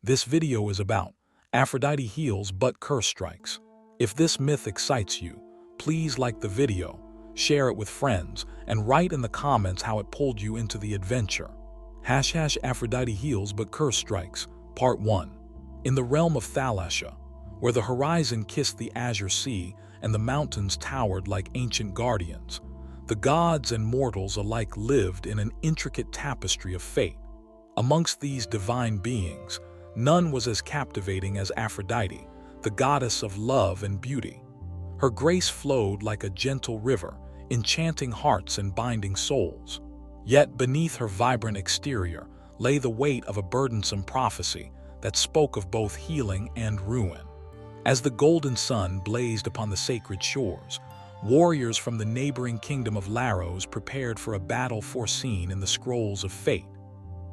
This video is about Aphrodite heals but curse strikes. If this myth excites you, please like the video, share it with friends, and write in the comments how it pulled you into the adventure. Aphrodite heals but curse strikes, Part 1. In the realm of Thalassia, where the horizon kissed the azure sea and the mountains towered like ancient guardians, the gods and mortals alike lived in an intricate tapestry of fate. Amongst these divine beings, none was as captivating as Aphrodite, the goddess of love and beauty. Her grace flowed like a gentle river, enchanting hearts and binding souls. Yet beneath her vibrant exterior lay the weight of a burdensome prophecy that spoke of both healing and ruin. As the golden sun blazed upon the sacred shores, warriors from the neighboring kingdom of Laros prepared for a battle foreseen in the scrolls of fate.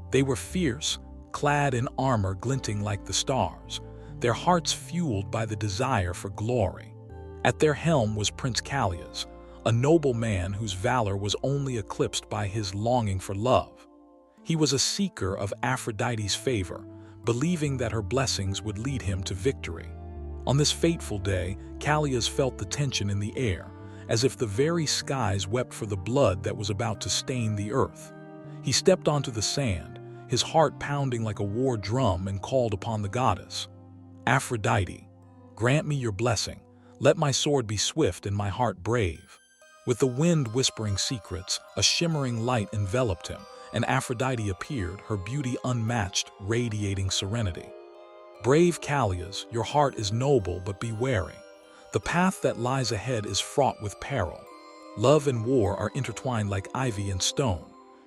They were fierce, clad in armor glinting like the stars, their hearts fueled by the desire for glory. At their helm was Prince Callias, a noble man whose valor was only eclipsed by his longing for love. He was a seeker of Aphrodite's favor, believing that her blessings would lead him to victory. On this fateful day, Callias felt the tension in the air, as if the very skies wept for the blood that was about to stain the earth. He stepped onto the sand, his heart pounding like a war drum, and called upon the goddess. "Aphrodite, grant me your blessing. Let my sword be swift and my heart brave." With the wind whispering secrets, a shimmering light enveloped him, and Aphrodite appeared, her beauty unmatched, radiating serenity. "Brave Callias, your heart is noble, but be wary. The path that lies ahead is fraught with peril. Love and war are intertwined like ivy and stone.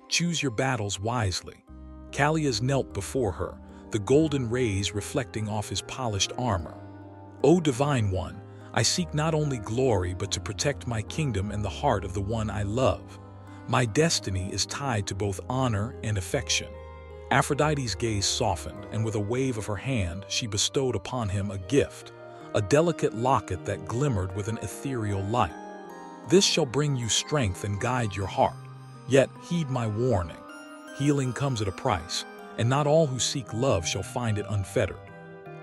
Choose your battles wisely." Callias knelt before her, the golden rays reflecting off his polished armor. "O Divine One, I seek not only glory but to protect my kingdom and the heart of the one I love. My destiny is tied to both honor and affection." Aphrodite's gaze softened, and with a wave of her hand, she bestowed upon him a gift, a delicate locket that glimmered with an ethereal light. "This shall bring you strength and guide your heart. Yet heed my warning. Healing comes at a price, and not all who seek love shall find it unfettered."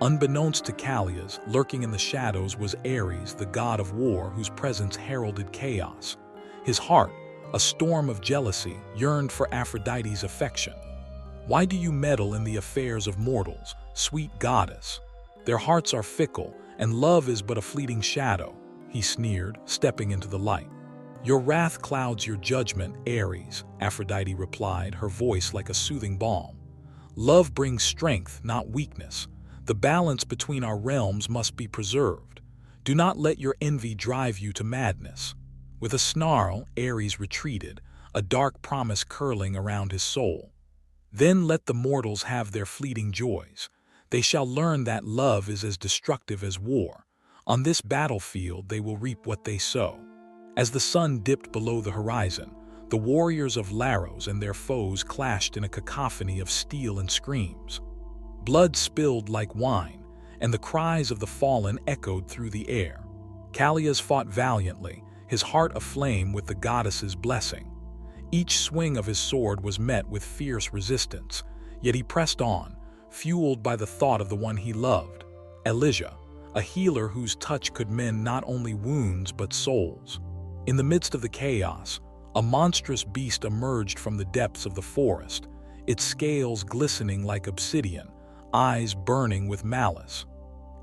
Unbeknownst to Callias, lurking in the shadows was Ares, the god of war whose presence heralded chaos. His heart, a storm of jealousy, yearned for Aphrodite's affection. "Why do you meddle in the affairs of mortals, sweet goddess? Their hearts are fickle, and love is but a fleeting shadow," he sneered, stepping into the light. "Your wrath clouds your judgment, Ares," Aphrodite replied, her voice like a soothing balm. "Love brings strength, not weakness. The balance between our realms must be preserved. Do not let your envy drive you to madness." With a snarl, Ares retreated, a dark promise curling around his soul. "Then let the mortals have their fleeting joys. They shall learn that love is as destructive as war. On this battlefield they will reap what they sow." As the sun dipped below the horizon, the warriors of Laros and their foes clashed in a cacophony of steel and screams. Blood spilled like wine, and the cries of the fallen echoed through the air. Callias fought valiantly, his heart aflame with the goddess's blessing. Each swing of his sword was met with fierce resistance, yet he pressed on, fueled by the thought of the one he loved, Elysia, a healer whose touch could mend not only wounds but souls. In the midst of the chaos, a monstrous beast emerged from the depths of the forest, its scales glistening like obsidian, eyes burning with malice.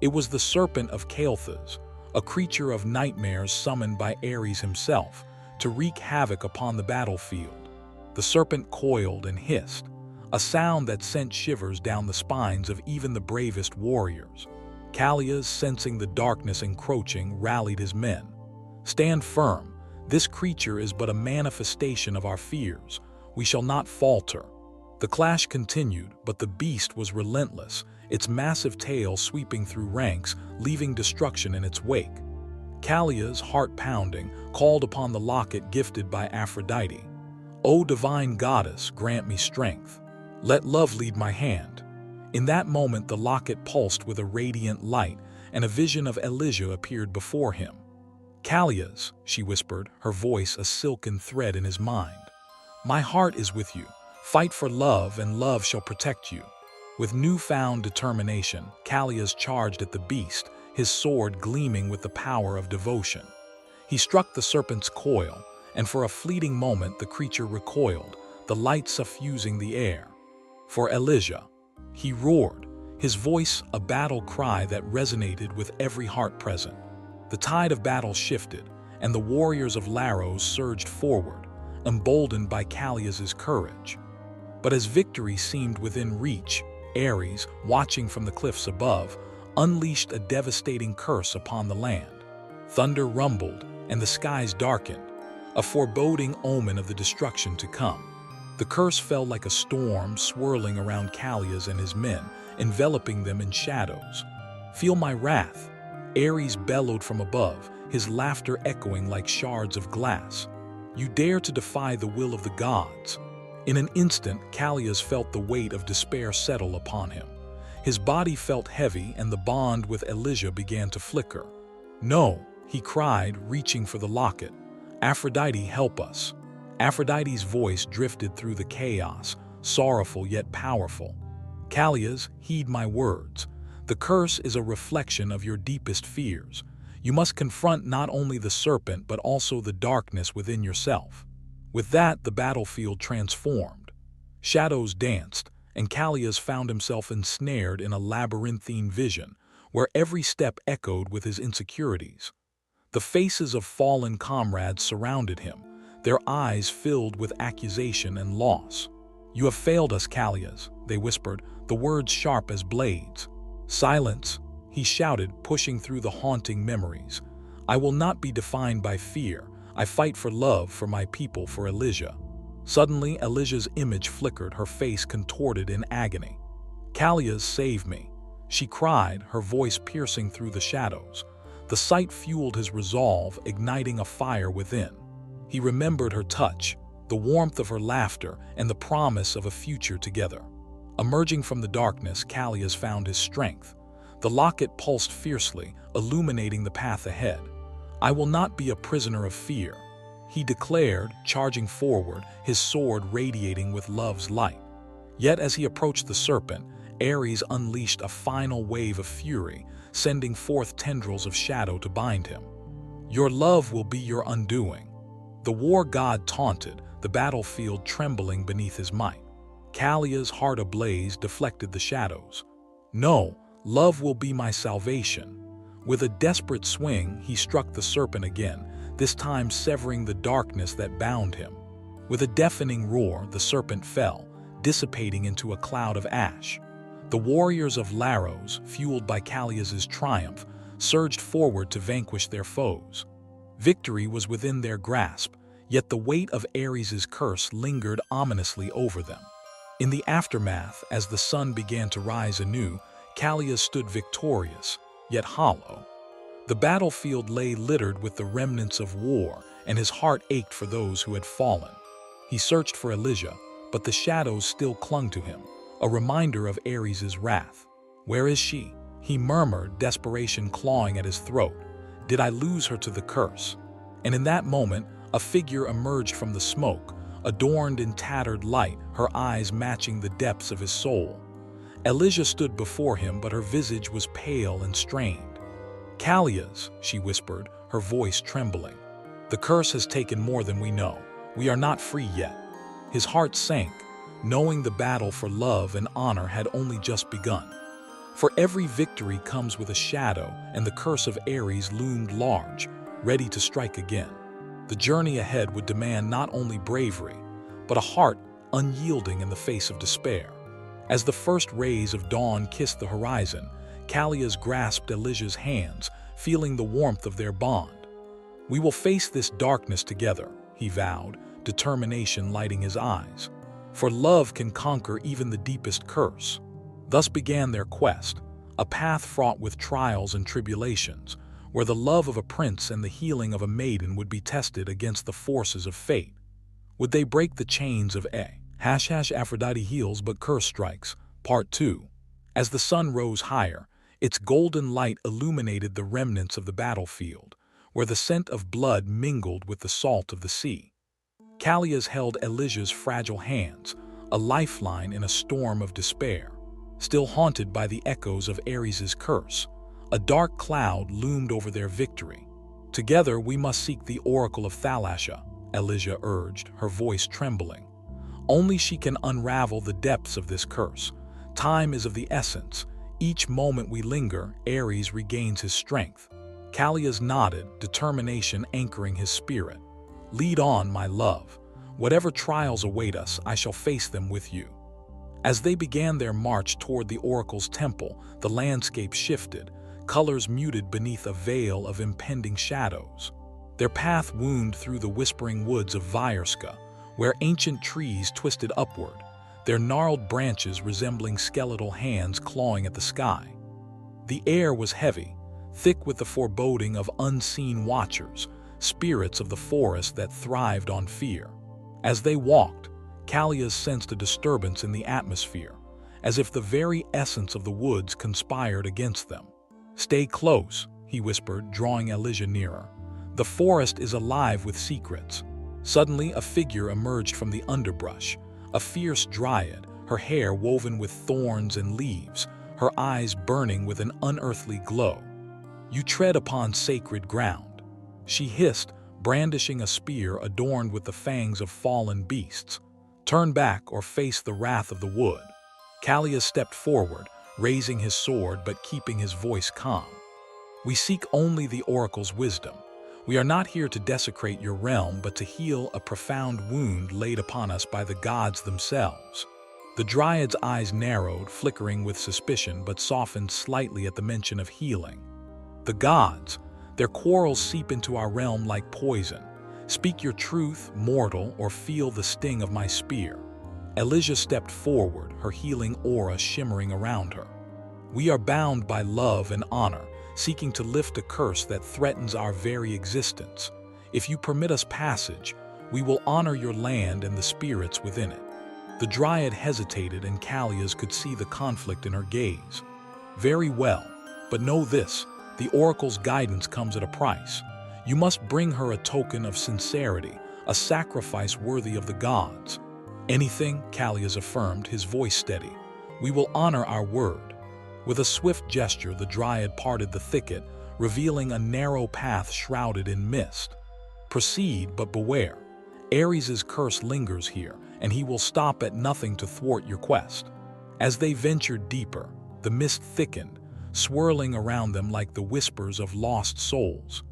It was the serpent of Caelthas, a creature of nightmares summoned by Ares himself to wreak havoc upon the battlefield. The serpent coiled and hissed, a sound that sent shivers down the spines of even the bravest warriors. Callias, sensing the darkness encroaching, rallied his men. "Stand firm. This creature is but a manifestation of our fears. We shall not falter." The clash continued, but the beast was relentless, its massive tail sweeping through ranks, leaving destruction in its wake. Callias, heart pounding, called upon the locket gifted by Aphrodite. "O divine goddess, grant me strength. Let love lead my hand." In that moment the locket pulsed with a radiant light, and a vision of Elysia appeared before him. "Callias," she whispered, her voice a silken thread in his mind. "My heart is with you. Fight for love, and love shall protect you." With newfound determination, Callias charged at the beast, his sword gleaming with the power of devotion. He struck the serpent's coil, and for a fleeting moment the creature recoiled, the light suffusing the air. For Elijah, he roared, his voice a battle cry that resonated with every heart present. The tide of battle shifted, and the warriors of Laros surged forward, emboldened by Callias's courage. But as victory seemed within reach, Ares, watching from the cliffs above, unleashed a devastating curse upon the land. Thunder rumbled, and the skies darkened, a foreboding omen of the destruction to come. The curse fell like a storm, swirling around Callias and his men, enveloping them in shadows. "Feel my wrath," Ares bellowed from above, his laughter echoing like shards of glass. "You dare to defy the will of the gods." In an instant, Callias felt the weight of despair settle upon him. His body felt heavy, and the bond with Elijah began to flicker. "No," he cried, reaching for the locket. "Aphrodite, help us." Aphrodite's voice drifted through the chaos, sorrowful yet powerful. "Callias, heed my words. The curse is a reflection of your deepest fears. You must confront not only the serpent but also the darkness within yourself." With that, the battlefield transformed. Shadows danced, and Callias found himself ensnared in a labyrinthine vision, where every step echoed with his insecurities. The faces of fallen comrades surrounded him, their eyes filled with accusation and loss. "You have failed us, Callias," they whispered, the words sharp as blades. "Silence," he shouted, pushing through the haunting memories. "I will not be defined by fear. I fight for love, for my people, for Elijah." Suddenly, Elijah's image flickered, her face contorted in agony. "Callias, save me," she cried, her voice piercing through the shadows. The sight fueled his resolve, igniting a fire within. He remembered her touch, the warmth of her laughter, and the promise of a future together. Emerging from the darkness, Callias found his strength. The locket pulsed fiercely, illuminating the path ahead. "I will not be a prisoner of fear," he declared, charging forward, his sword radiating with love's light. Yet as he approached the serpent, Ares unleashed a final wave of fury, sending forth tendrils of shadow to bind him. "Your love will be your undoing," the war god taunted, the battlefield trembling beneath his might. Callias, heart ablaze, deflected the shadows. "No, love will be my salvation." With a desperate swing, he struck the serpent again, this time severing the darkness that bound him. With a deafening roar, the serpent fell, dissipating into a cloud of ash. The warriors of Laros, fueled by Callias's triumph, surged forward to vanquish their foes. Victory was within their grasp, yet the weight of Ares's curse lingered ominously over them. In the aftermath, as the sun began to rise anew, Callias stood victorious, yet hollow. The battlefield lay littered with the remnants of war, and his heart ached for those who had fallen. He searched for Elijah, but the shadows still clung to him, a reminder of Ares's wrath. "Where is she?" he murmured, desperation clawing at his throat. "Did I lose her to the curse?" And in that moment, a figure emerged from the smoke, adorned in tattered light, her eyes matching the depths of his soul. Elijah stood before him, but her visage was pale and strained. "Callias," she whispered, her voice trembling. "The curse has taken more than we know. We are not free yet." His heart sank, knowing the battle for love and honor had only just begun. For every victory comes with a shadow, and the curse of Ares loomed large, ready to strike again. The journey ahead would demand not only bravery, but a heart unyielding in the face of despair. As the first rays of dawn kissed the horizon, Callias grasped Elijah's hands, feeling the warmth of their bond. "We will face this darkness together," he vowed, determination lighting his eyes. "For love can conquer even the deepest curse." Thus began their quest, a path fraught with trials and tribulations, where the love of a prince and the healing of a maiden would be tested against the forces of fate. Would they break the chains of Aphrodite heals but curse strikes, Part 2. As the sun rose higher, its golden light illuminated the remnants of the battlefield, where the scent of blood mingled with the salt of the sea. Callias held Elijah's fragile hands, a lifeline in a storm of despair. still haunted by the echoes of Ares' curse. A dark cloud loomed over their victory. "Together we must seek the oracle of Thalassia," Elijah urged, her voice trembling. "Only she can unravel the depths of this curse. Time is of the essence. Each moment we linger, Ares regains his strength." Callias nodded, determination anchoring his spirit. "Lead on, my love. Whatever trials await us, I shall face them with you." As they began their march toward the oracle's temple, the landscape shifted, colors muted beneath a veil of impending shadows. Their path wound through the whispering woods of Vyerska, where ancient trees twisted upward, their gnarled branches resembling skeletal hands clawing at the sky. The air was heavy, thick with the foreboding of unseen watchers, spirits of the forest that thrived on fear. As they walked, Callias sensed a disturbance in the atmosphere, as if the very essence of the woods conspired against them. "Stay close," he whispered, drawing Elijah nearer. "The forest is alive with secrets." Suddenly, a figure emerged from the underbrush, a fierce dryad, her hair woven with thorns and leaves, her eyes burning with an unearthly glow. "You tread upon sacred ground," she hissed, brandishing a spear adorned with the fangs of fallen beasts. "Turn back or face the wrath of the wood." Callias stepped forward, raising his sword but keeping his voice calm. "We seek only the oracle's wisdom. We are not here to desecrate your realm, but to heal a profound wound laid upon us by the gods themselves." The dryad's eyes narrowed, flickering with suspicion, but softened slightly at the mention of healing. "The gods, their quarrels seep into our realm like poison. Speak your truth, mortal, or feel the sting of my spear." Elijah stepped forward, her healing aura shimmering around her. "We are bound by love and honor, seeking to lift a curse that threatens our very existence. If you permit us passage, we will honor your land and the spirits within it." The dryad hesitated, and Callias could see the conflict in her gaze. "Very well, but know this, the oracle's guidance comes at a price. You must bring her a token of sincerity, a sacrifice worthy of the gods." "Anything," Callias affirmed, his voice steady. "We will honor our word." With a swift gesture, the dryad parted the thicket, revealing a narrow path shrouded in mist. "Proceed, but beware. Ares' curse lingers here, and he will stop at nothing to thwart your quest." As they ventured deeper, the mist thickened, swirling around them like the whispers of lost souls.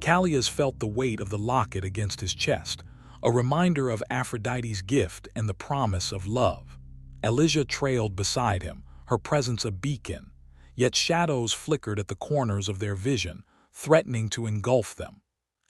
Callias felt the weight of the locket against his chest, a reminder of Aphrodite's gift and the promise of love. Elijah trailed beside him, her presence a beacon, yet shadows flickered at the corners of their vision, threatening to engulf them.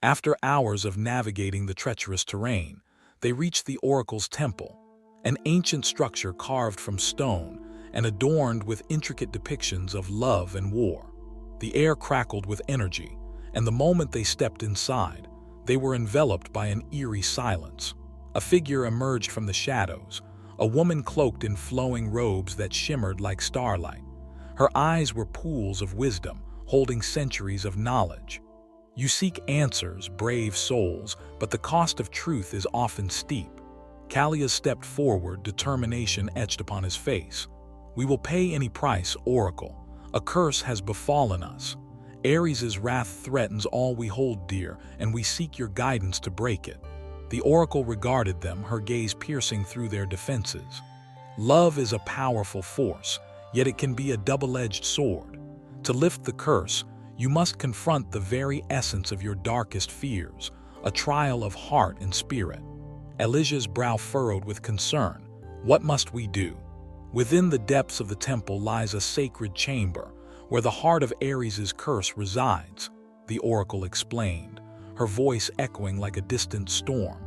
After hours of navigating the treacherous terrain, they reached the oracle's temple, an ancient structure carved from stone and adorned with intricate depictions of love and war. The air crackled with energy, and the moment they stepped inside, they were enveloped by an eerie silence. A figure emerged from the shadows, a woman cloaked in flowing robes that shimmered like starlight. Her eyes were pools of wisdom, holding centuries of knowledge. "You seek answers, brave souls, but the cost of truth is often steep." Callias stepped forward, determination etched upon his face. "We will pay any price, Oracle. A curse has befallen us. Ares' wrath threatens all we hold dear, and we seek your guidance to break it." The oracle regarded them, her gaze piercing through their defenses. "Love is a powerful force, yet it can be a double-edged sword. To lift the curse, you must confront the very essence of your darkest fears, a trial of heart and spirit." Elijah's brow furrowed with concern. "What must we do?" "Within the depths of the temple lies a sacred chamber, where the heart of Ares' curse resides," the oracle explained, her voice echoing like a distant storm.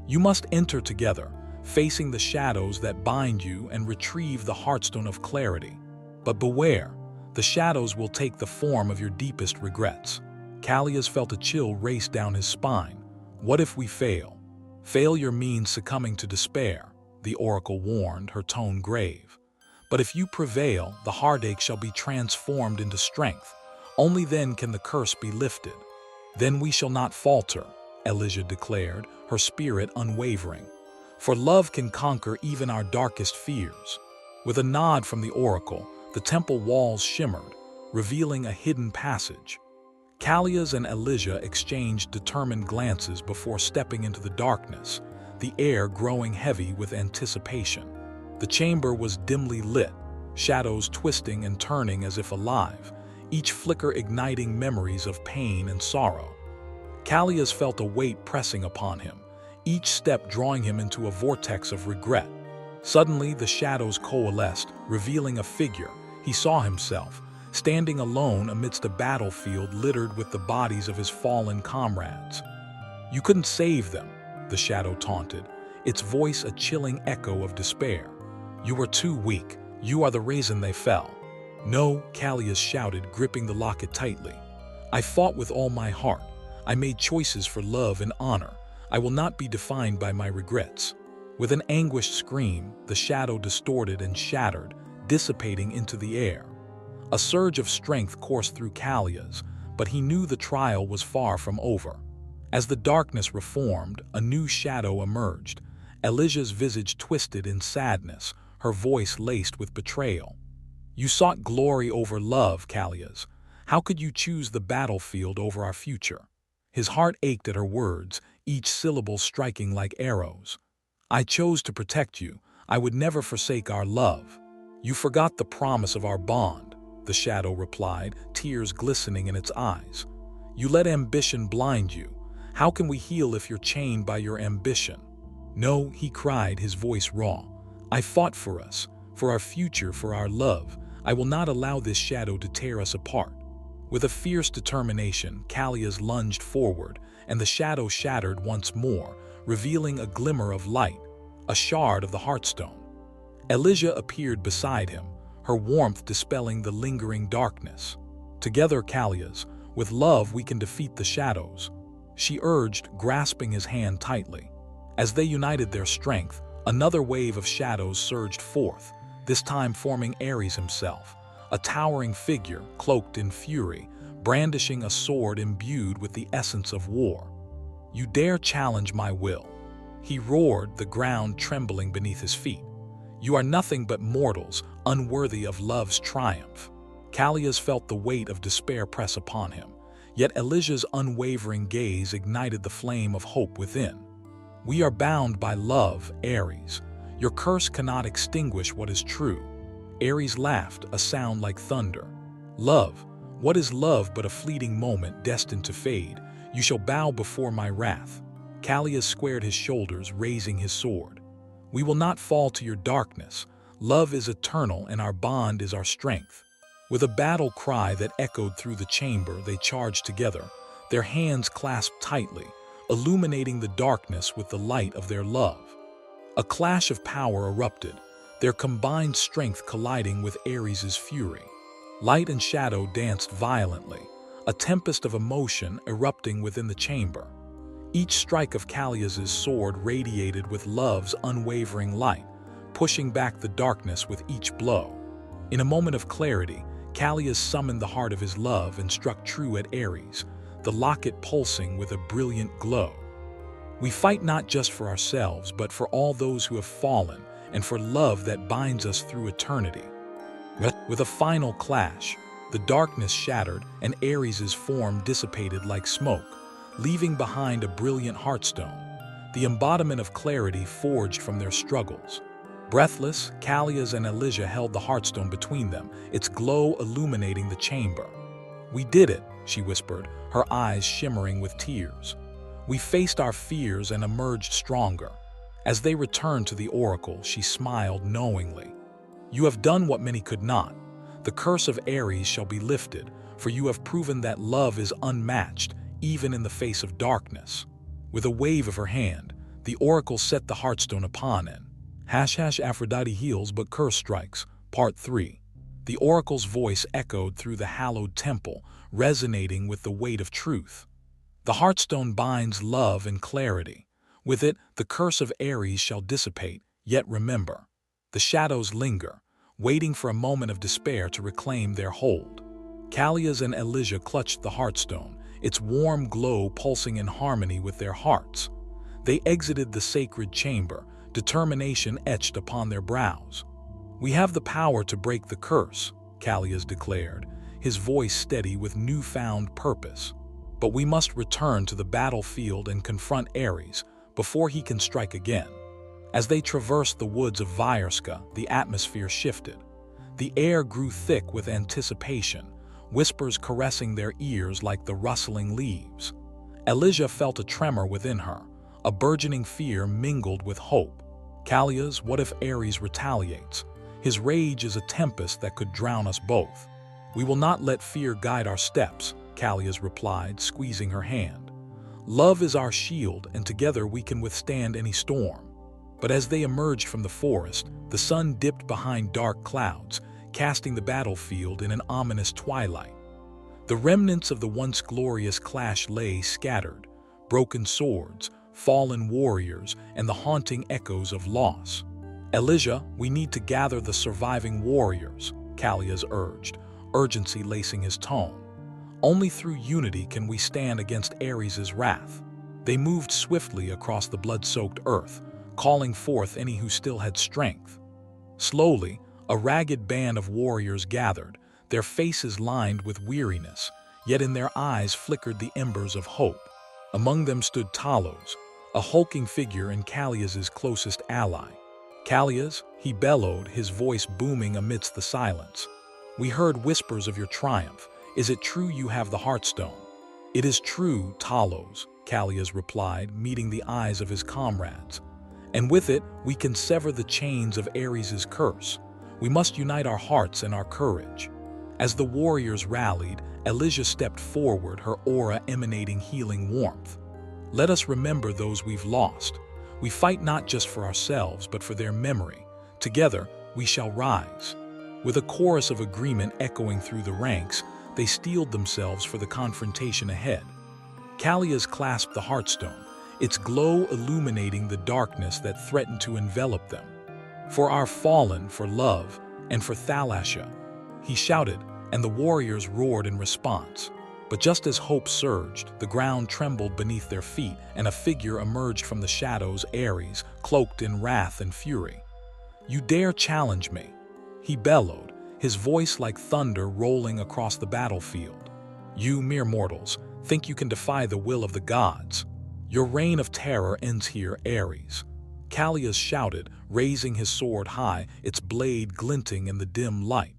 "You must enter together, facing the shadows that bind you, and retrieve the heartstone of clarity. But beware, the shadows will take the form of your deepest regrets." Callias felt a chill race down his spine. "What if we fail?" "Failure means succumbing to despair," the oracle warned, her tone grave. "But if you prevail, the heartache shall be transformed into strength. Only then can the curse be lifted." "Then we shall not falter," Elijah declared, her spirit unwavering. "For love can conquer even our darkest fears." With a nod from the oracle, the temple walls shimmered, revealing a hidden passage. Callias and Elijah exchanged determined glances before stepping into the darkness, the air growing heavy with anticipation. The chamber was dimly lit, shadows twisting and turning as if alive, each flicker igniting memories of pain and sorrow. Callias felt a weight pressing upon him, each step drawing him into a vortex of regret. Suddenly, the shadows coalesced, revealing a figure. He saw himself, standing alone amidst a battlefield littered with the bodies of his fallen comrades. "You couldn't save them," the shadow taunted, its voice a chilling echo of despair. "You were too weak. You are the reason they fell." "No," Callias shouted, gripping the locket tightly. "I fought with all my heart. I made choices for love and honor. I will not be defined by my regrets." With an anguished scream, the shadow distorted and shattered, dissipating into the air. A surge of strength coursed through Callias, but he knew the trial was far from over. As the darkness reformed, a new shadow emerged. Elijah's visage twisted in sadness, her voice laced with betrayal. "You sought glory over love, Callias. How could you choose the battlefield over our future?" His heart ached at her words, each syllable striking like arrows. "I chose to protect you. I would never forsake our love." "You forgot the promise of our bond," the shadow replied, tears glistening in its eyes. "You let ambition blind you. How can we heal if you're chained by your ambition?" "No," he cried, his voice raw. "I fought for us, for our future, for our love. I will not allow this shadow to tear us apart." With a fierce determination, Callias lunged forward, and the shadow shattered once more, revealing a glimmer of light, a shard of the Heartstone. Elijah appeared beside him, her warmth dispelling the lingering darkness. "Together, Callias, with love we can defeat the shadows," she urged, grasping his hand tightly. As they united their strength, another wave of shadows surged forth, this time forming Ares himself, a towering figure cloaked in fury, brandishing a sword imbued with the essence of war. "You dare challenge my will?" he roared, the ground trembling beneath his feet. "You are nothing but mortals, unworthy of love's triumph." Callias felt the weight of despair press upon him, yet Elijah's unwavering gaze ignited the flame of hope within. "We are bound by love, Ares. Your curse cannot extinguish what is true." Ares laughed, a sound like thunder. "Love? What is love but a fleeting moment destined to fade? You shall bow before my wrath." Callias squared his shoulders, raising his sword. "We will not fall to your darkness. Love is eternal and our bond is our strength." With a battle cry that echoed through the chamber, they charged together, their hands clasped tightly, illuminating the darkness with the light of their love. A clash of power erupted, their combined strength colliding with Ares's fury. Light and shadow danced violently, a tempest of emotion erupting within the chamber. Each strike of Callias's sword radiated with love's unwavering light, pushing back the darkness with each blow. In a moment of clarity, Callias summoned the heart of his love and struck true at Ares, the locket pulsing with a brilliant glow. "We fight not just for ourselves, but for all those who have fallen, and for love that binds us through eternity." With a final clash, the darkness shattered and Ares's form dissipated like smoke, leaving behind a brilliant heartstone, the embodiment of clarity forged from their struggles. Breathless, Callias and Elijah held the heartstone between them, its glow illuminating the chamber. "We did it," she whispered, her eyes shimmering with tears. "We faced our fears and emerged stronger." As they returned to the oracle, she smiled knowingly. "You have done what many could not. The curse of Ares shall be lifted, for you have proven that love is unmatched, even in the face of darkness." With a wave of her hand, the oracle set the heartstone upon it. Aphrodite heals but curse strikes, Part 3. The oracle's voice echoed through the hallowed temple, resonating with the weight of truth. The heartstone binds love and clarity. With it, the curse of Ares shall dissipate, yet remember. The shadows linger, waiting for a moment of despair to reclaim their hold. Callias and Elijah clutched the heartstone, its warm glow pulsing in harmony with their hearts. They exited the sacred chamber, determination etched upon their brows. "We have the power to break the curse," Callias declared, his voice steady with newfound purpose. "But we must return to the battlefield and confront Ares before he can strike again." As they traversed the woods of Vyerska, the atmosphere shifted. The air grew thick with anticipation, whispers caressing their ears like the rustling leaves. Elysia felt a tremor within her, a burgeoning fear mingled with hope. "Callias, what if Ares retaliates? His rage is a tempest that could drown us both." "We will not let fear guide our steps," Callias replied, squeezing her hand. "Love is our shield, and together we can withstand any storm." But as they emerged from the forest, the sun dipped behind dark clouds, casting the battlefield in an ominous twilight. The remnants of the once glorious clash lay scattered, broken swords, fallen warriors, and the haunting echoes of loss. "Elysia, we need to gather the surviving warriors," Callias urged, urgency lacing his tone. "Only through unity can we stand against Ares' wrath." They moved swiftly across the blood-soaked earth, calling forth any who still had strength. Slowly, a ragged band of warriors gathered, their faces lined with weariness, yet in their eyes flickered the embers of hope. Among them stood Talos, a hulking figure and Callias' closest ally. "Callias," he bellowed, his voice booming amidst the silence. "We heard whispers of your triumph. Is it true you have the Heartstone?" "It is true, Talos," Callias replied, meeting the eyes of his comrades. "And with it, we can sever the chains of Ares' curse. We must unite our hearts and our courage." As the warriors rallied, Elysia stepped forward, her aura emanating healing warmth. "Let us remember those we've lost. We fight not just for ourselves, but for their memory. Together, we shall rise." With a chorus of agreement echoing through the ranks, they steeled themselves for the confrontation ahead. Callias clasped the Heartstone, its glow illuminating the darkness that threatened to envelop them. "For our fallen, for love, and for Thalassia," he shouted, and the warriors roared in response. But just as hope surged, the ground trembled beneath their feet, and a figure emerged from the shadows, Ares, cloaked in wrath and fury. "You dare challenge me?" he bellowed, his voice like thunder rolling across the battlefield. "You mere mortals think you can defy the will of the gods. Your reign of terror ends here, Ares." Callias shouted, raising his sword high, its blade glinting in the dim light.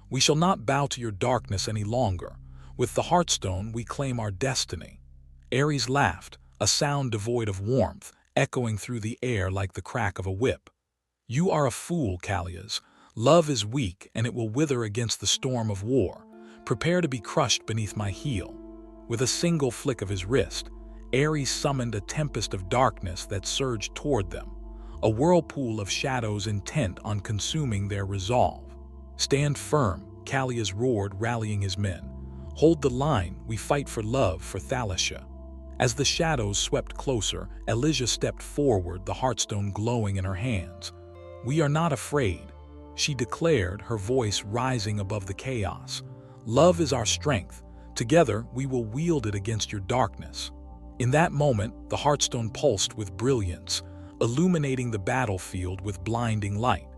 "We shall not bow to your darkness any longer. With the Heartstone, we claim our destiny." Ares laughed, a sound devoid of warmth, echoing through the air like the crack of a whip. "You are a fool, Callias. Love is weak, and it will wither against the storm of war. Prepare to be crushed beneath my heel." With a single flick of his wrist, Ares summoned a tempest of darkness that surged toward them, a whirlpool of shadows intent on consuming their resolve. "Stand firm," Callias roared, rallying his men. "Hold the line, we fight for love, for Thalassia." As the shadows swept closer, Elysia stepped forward, the Heartstone glowing in her hands. "We are not afraid," she declared, her voice rising above the chaos. "Love is our strength. Together, we will wield it against your darkness." In that moment, the Heartstone pulsed with brilliance, illuminating the battlefield with blinding light.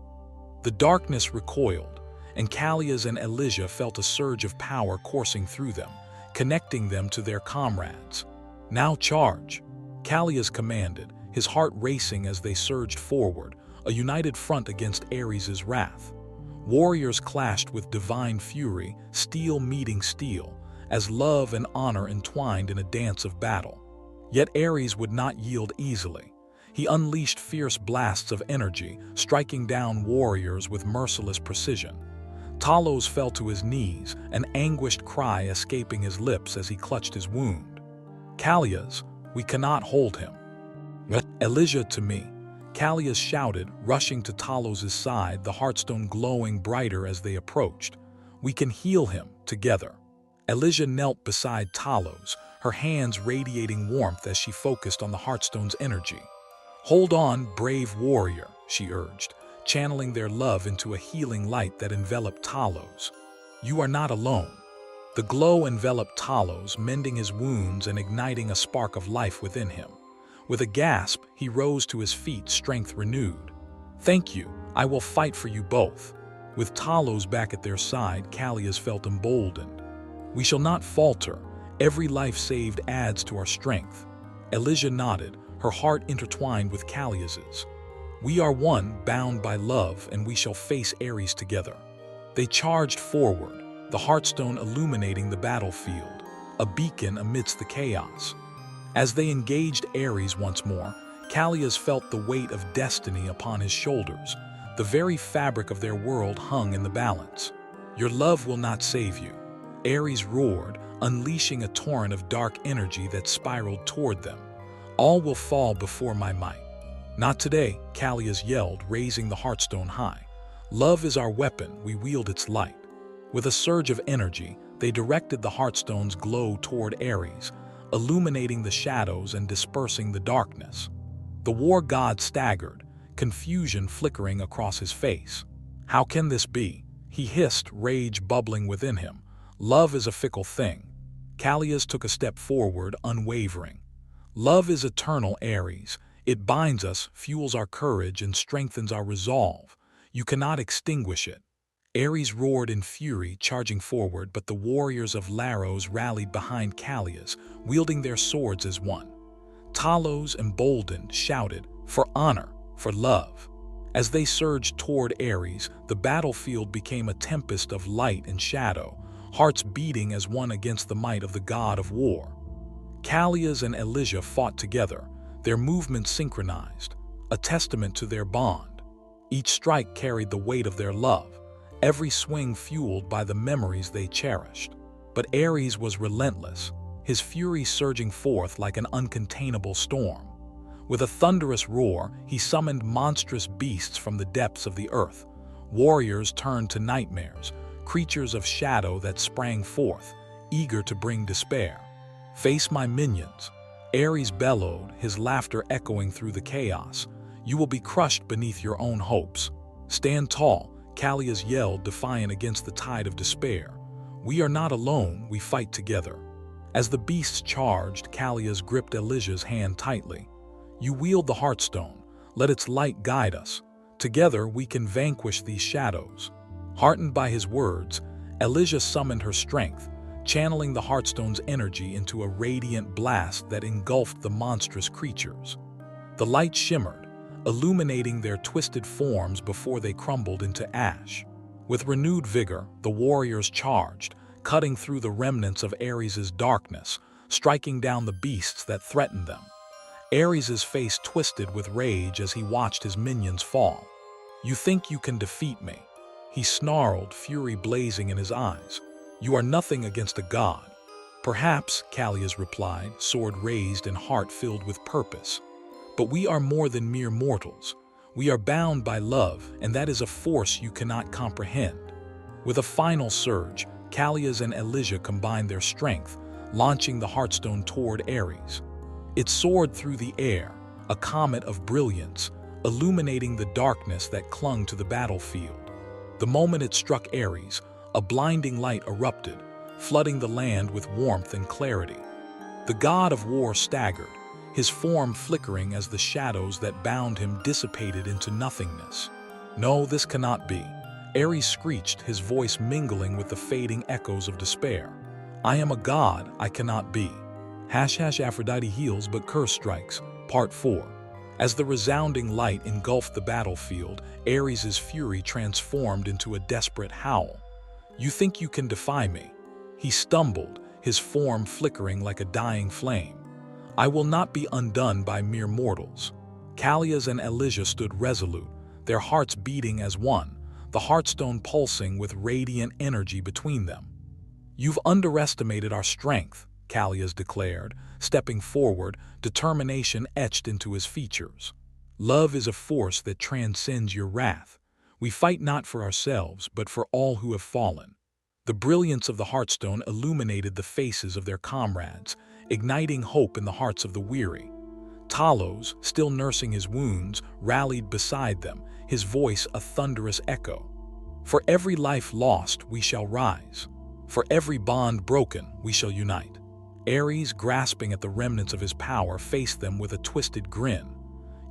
The darkness recoiled, and Callias and Elysia felt a surge of power coursing through them, connecting them to their comrades. "Now charge," Callias commanded, his heart racing as they surged forward, a united front against Ares' wrath. Warriors clashed with divine fury, steel meeting steel, as love and honor entwined in a dance of battle. Yet Ares would not yield easily. He unleashed fierce blasts of energy, striking down warriors with merciless precision. Talos fell to his knees, an anguished cry escaping his lips as he clutched his wound. "Callias, we cannot hold him." "Elysia, to me," Callias shouted, rushing to Talos' side, the Heartstone glowing brighter as they approached. "We can heal him, together." Elysia knelt beside Talos, her hands radiating warmth as she focused on the Heartstone's energy. "Hold on, brave warrior," she urged, channeling their love into a healing light that enveloped Talos. "You are not alone." The glow enveloped Talos, mending his wounds and igniting a spark of life within him. With a gasp, he rose to his feet, strength renewed. "Thank you, I will fight for you both." With Talos back at their side, Callias felt emboldened. "We shall not falter. Every life saved adds to our strength." Elysia nodded, her heart intertwined with Callias's. "We are one, bound by love, and we shall face Ares together." They charged forward, the Heartstone illuminating the battlefield, a beacon amidst the chaos. As they engaged Ares once more, Callias felt the weight of destiny upon his shoulders. The very fabric of their world hung in the balance. "Your love will not save you," Ares roared, unleashing a torrent of dark energy that spiraled toward them. "All will fall before my might." "Not today," Callias yelled, raising the Heartstone high. "Love is our weapon, we wield its light." With a surge of energy, they directed the Heartstone's glow toward Ares, illuminating the shadows and dispersing the darkness. The war god staggered, confusion flickering across his face. "How can this be?" he hissed, rage bubbling within him. "Love is a fickle thing." Callias took a step forward, unwavering. "Love is eternal, Ares. It binds us, fuels our courage, and strengthens our resolve. You cannot extinguish it." Ares roared in fury, charging forward, but the warriors of Laros rallied behind Callias, wielding their swords as one. Talos, emboldened, shouted, "For honor, for love." As they surged toward Ares, the battlefield became a tempest of light and shadow, hearts beating as one against the might of the god of war. Callias and Elysia fought together, their movements synchronized, a testament to their bond. Each strike carried the weight of their love, every swing fueled by the memories they cherished. But Ares was relentless, his fury surging forth like an uncontainable storm. With a thunderous roar, he summoned monstrous beasts from the depths of the earth. Warriors turned to nightmares, creatures of shadow that sprang forth, eager to bring despair. "Face my minions," Ares bellowed, his laughter echoing through the chaos. "You will be crushed beneath your own hopes." "Stand tall," Callias yelled, defiant against the tide of despair. "We are not alone, we fight together." As the beasts charged, Callias gripped Elysia's hand tightly. "You wield the Heartstone, let its light guide us. Together we can vanquish these shadows." Heartened by his words, Elysia summoned her strength, channeling the Heartstone's energy into a radiant blast that engulfed the monstrous creatures. The light shimmered, illuminating their twisted forms before they crumbled into ash. With renewed vigor, the warriors charged, cutting through the remnants of Ares's darkness, striking down the beasts that threatened them. Ares's face twisted with rage as he watched his minions fall. "You think you can defeat me?" he snarled, fury blazing in his eyes. "You are nothing against a god." "Perhaps," Callias replied, sword raised and heart filled with purpose. "But we are more than mere mortals. We are bound by love, and that is a force you cannot comprehend." With a final surge, Callias and Elysia combined their strength, launching the Heartstone toward Ares. It soared through the air, a comet of brilliance, illuminating the darkness that clung to the battlefield. The moment it struck Ares, a blinding light erupted, flooding the land with warmth and clarity. The god of war staggered, his form flickering as the shadows that bound him dissipated into nothingness. "No, this cannot be," Ares screeched, his voice mingling with the fading echoes of despair. "I am a god, I cannot be." Aphrodite heals but curse strikes, Part 4. As the resounding light engulfed the battlefield, Ares's fury transformed into a desperate howl. "You think you can defy me?" He stumbled, his form flickering like a dying flame. "I will not be undone by mere mortals." Callias and Elysia stood resolute, their hearts beating as one, the Heartstone pulsing with radiant energy between them. "You've underestimated our strength," Callias declared, stepping forward, determination etched into his features. "Love is a force that transcends your wrath. We fight not for ourselves, but for all who have fallen." The brilliance of the Heartstone illuminated the faces of their comrades, igniting hope in the hearts of the weary. Talos, still nursing his wounds, rallied beside them, his voice a thunderous echo. "For every life lost, we shall rise. For every bond broken, we shall unite." Ares, grasping at the remnants of his power, faced them with a twisted grin.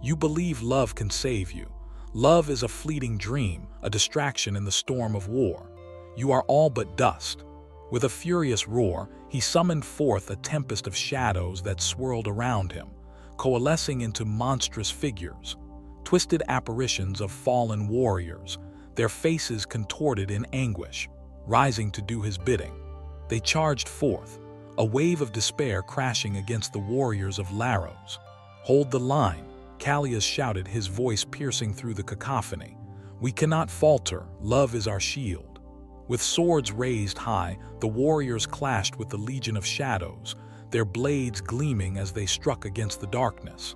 "You believe love can save you. Love is a fleeting dream, a distraction in the storm of war. You are all but dust. With a furious roar, he summoned forth a tempest of shadows that swirled around him, coalescing into monstrous figures, twisted apparitions of fallen warriors, their faces contorted in anguish, rising to do his bidding. They charged forth, a wave of despair crashing against the warriors of Laros. "Hold the line," Callias shouted, his voice piercing through the cacophony. "We cannot falter, love is our shield." With swords raised high, the warriors clashed with the Legion of Shadows, their blades gleaming as they struck against the darkness.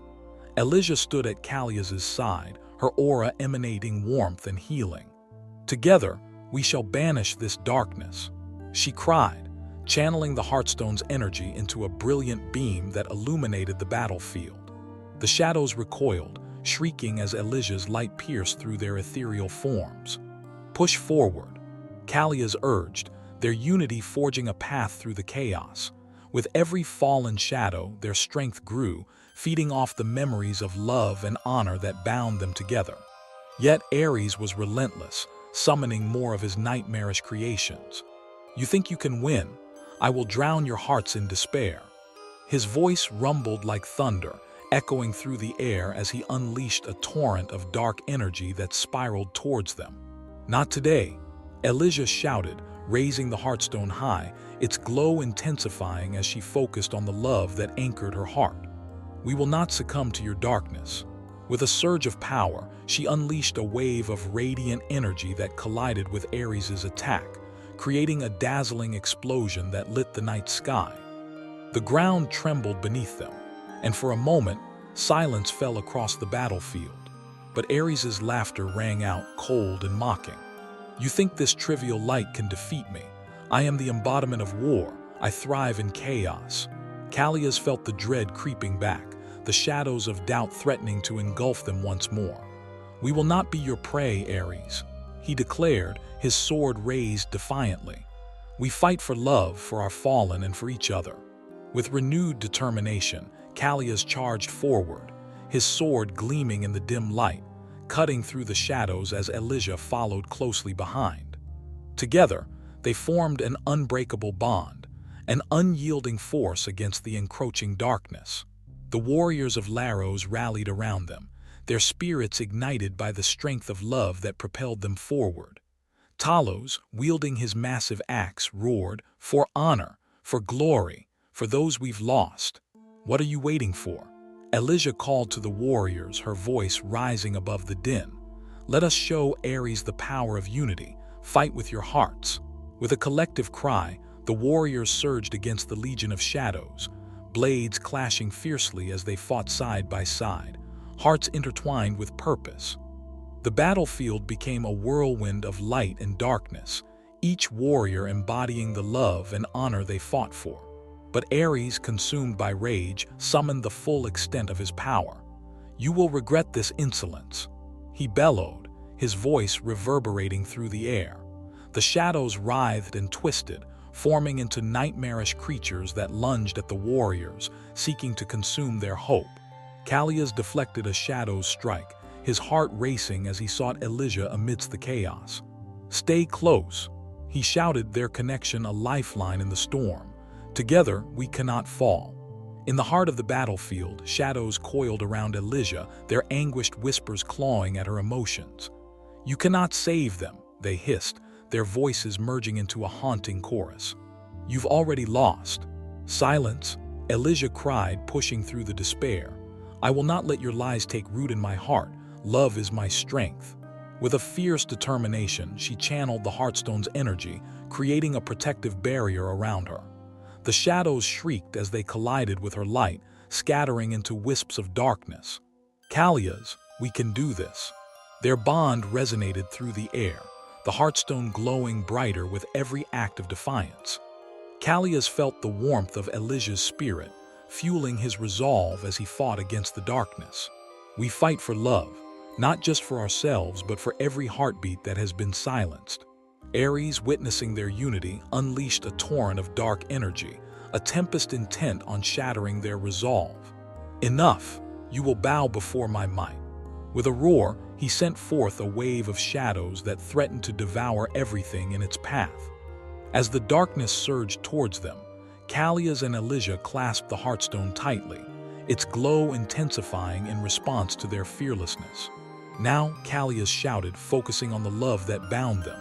Elysia stood at Callias's side, her aura emanating warmth and healing. "Together, we shall banish this darkness," she cried, channeling the Heartstone's energy into a brilliant beam that illuminated the battlefield. The shadows recoiled, shrieking as Elysia's light pierced through their ethereal forms. "Push forward," Callias urged, their unity forging a path through the chaos. With every fallen shadow, their strength grew, feeding off the memories of love and honor that bound them together. Yet Ares was relentless, summoning more of his nightmarish creations. "You think you can win? I will drown your hearts in despair." His voice rumbled like thunder, echoing through the air as he unleashed a torrent of dark energy that spiraled towards them. "Not today," Elysia shouted, raising the Heartstone high, its glow intensifying as she focused on the love that anchored her heart. "We will not succumb to your darkness." With a surge of power, she unleashed a wave of radiant energy that collided with Ares's attack, creating a dazzling explosion that lit the night sky. The ground trembled beneath them, and for a moment, silence fell across the battlefield. But Ares's laughter rang out cold and mocking. "You think this trivial light can defeat me? I am the embodiment of war. I thrive in chaos." Callias felt the dread creeping back, the shadows of doubt threatening to engulf them once more. "We will not be your prey, Ares," he declared, his sword raised defiantly. "We fight for love, for our fallen, and for each other." With renewed determination, Callias charged forward, his sword gleaming in the dim light, cutting through the shadows as Elysia followed closely behind. Together, they formed an unbreakable bond, an unyielding force against the encroaching darkness. The warriors of Laros rallied around them, their spirits ignited by the strength of love that propelled them forward. Talos, wielding his massive axe, roared, "For honor, for glory, for those we've lost. What are you waiting for?" Elysia called to the warriors, her voice rising above the din. "Let us show Ares the power of unity. Fight with your hearts." With a collective cry, the warriors surged against the Legion of Shadows, blades clashing fiercely as they fought side by side, hearts intertwined with purpose. The battlefield became a whirlwind of light and darkness, each warrior embodying the love and honor they fought for. But Ares, consumed by rage, summoned the full extent of his power. "You will regret this insolence," he bellowed, his voice reverberating through the air. The shadows writhed and twisted, forming into nightmarish creatures that lunged at the warriors, seeking to consume their hope. Callias deflected a shadow's strike, his heart racing as he sought Elysia amidst the chaos. "Stay close," he shouted, their connection a lifeline in the storm. "Together, we cannot fall." In the heart of the battlefield, shadows coiled around Elysia, their anguished whispers clawing at her emotions. "You cannot save them," they hissed, their voices merging into a haunting chorus. "You've already lost." "Silence," Elysia cried, pushing through the despair. "I will not let your lies take root in my heart. Love is my strength." With a fierce determination, she channeled the Heartstone's energy, creating a protective barrier around her. The shadows shrieked as they collided with her light, scattering into wisps of darkness. "Callias, we can do this." Their bond resonated through the air, the Heartstone glowing brighter with every act of defiance. Callias felt the warmth of Elysia's spirit, fueling his resolve as he fought against the darkness. "We fight for love, not just for ourselves but for every heartbeat that has been silenced." Ares, witnessing their unity, unleashed a torrent of dark energy, a tempest intent on shattering their resolve. "Enough! You will bow before my might." With a roar, he sent forth a wave of shadows that threatened to devour everything in its path. As the darkness surged towards them, Callias and Elysia clasped the Heartstone tightly, its glow intensifying in response to their fearlessness. Now, Callias shouted, focusing on the love that bound them.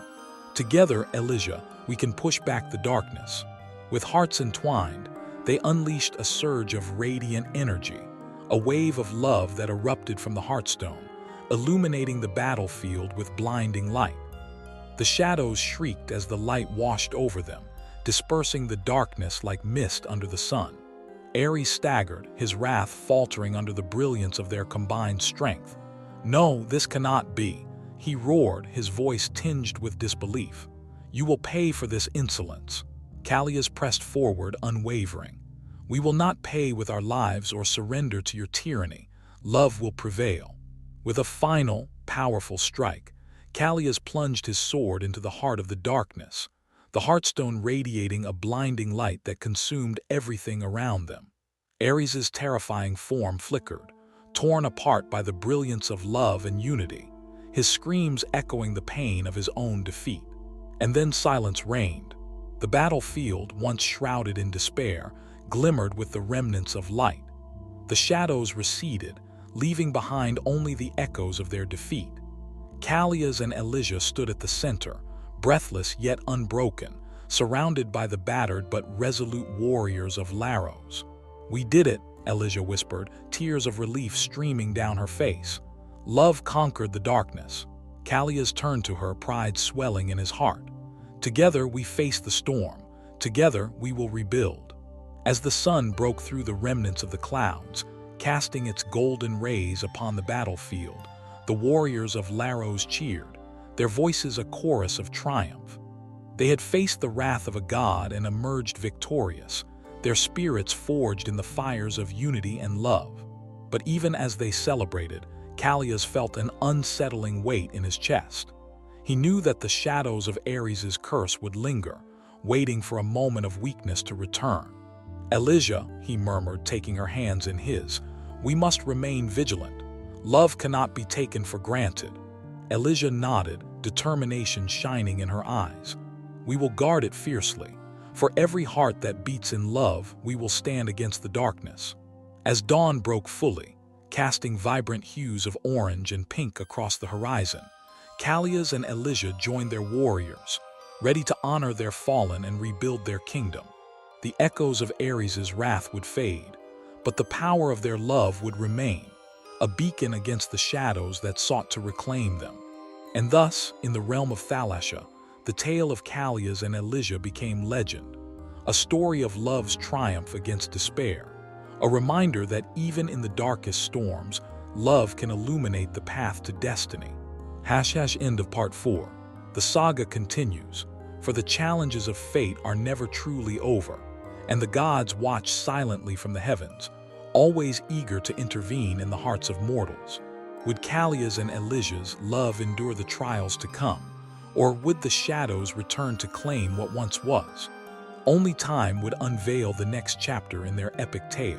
Together, Elysia, we can push back the darkness. With hearts entwined, they unleashed a surge of radiant energy, a wave of love that erupted from the Heartstone, illuminating the battlefield with blinding light. The shadows shrieked as the light washed over them, dispersing the darkness like mist under the sun. Ares staggered, his wrath faltering under the brilliance of their combined strength. "No, this cannot be," he roared, his voice tinged with disbelief. "You will pay for this insolence." Callias pressed forward, unwavering. "We will not pay with our lives or surrender to your tyranny. Love will prevail." With a final, powerful strike, Callias plunged his sword into the heart of the darkness, the Heartstone radiating a blinding light that consumed everything around them. Ares's terrifying form flickered, torn apart by the brilliance of love and unity, his screams echoing the pain of his own defeat. And then silence reigned. The battlefield, once shrouded in despair, glimmered with the remnants of light. The shadows receded, leaving behind only the echoes of their defeat. Callias and Elysia stood at the center, breathless yet unbroken, surrounded by the battered but resolute warriors of Laros. "We did it," Elysia whispered, tears of relief streaming down her face. "Love conquered the darkness." Callias turned to her, pride swelling in his heart. "Together we face the storm. Together we will rebuild." As the sun broke through the remnants of the clouds, casting its golden rays upon the battlefield, the warriors of Laros cheered, their voices a chorus of triumph. They had faced the wrath of a god and emerged victorious, their spirits forged in the fires of unity and love. But even as they celebrated, Callias felt an unsettling weight in his chest. He knew that the shadows of Ares's curse would linger, waiting for a moment of weakness to return. "Elysia," he murmured, taking her hands in his, "we must remain vigilant. Love cannot be taken for granted." Elysia nodded, determination shining in her eyes. "We will guard it fiercely. For every heart that beats in love, we will stand against the darkness." As dawn broke fully, casting vibrant hues of orange and pink across the horizon, Callias and Elysia joined their warriors, ready to honor their fallen and rebuild their kingdom. The echoes of Ares's wrath would fade, but the power of their love would remain, a beacon against the shadows that sought to reclaim them. And thus, in the realm of Thalassia, the tale of Callias and Elysia became legend, a story of love's triumph against despair, a reminder that even in the darkest storms, love can illuminate the path to destiny. End of part 4. The saga continues, for the challenges of fate are never truly over, and the gods watch silently from the heavens, always eager to intervene in the hearts of mortals. Would Callias and Elysia's love endure the trials to come, or would the shadows return to claim what once was? Only time would unveil the next chapter in their epic tale.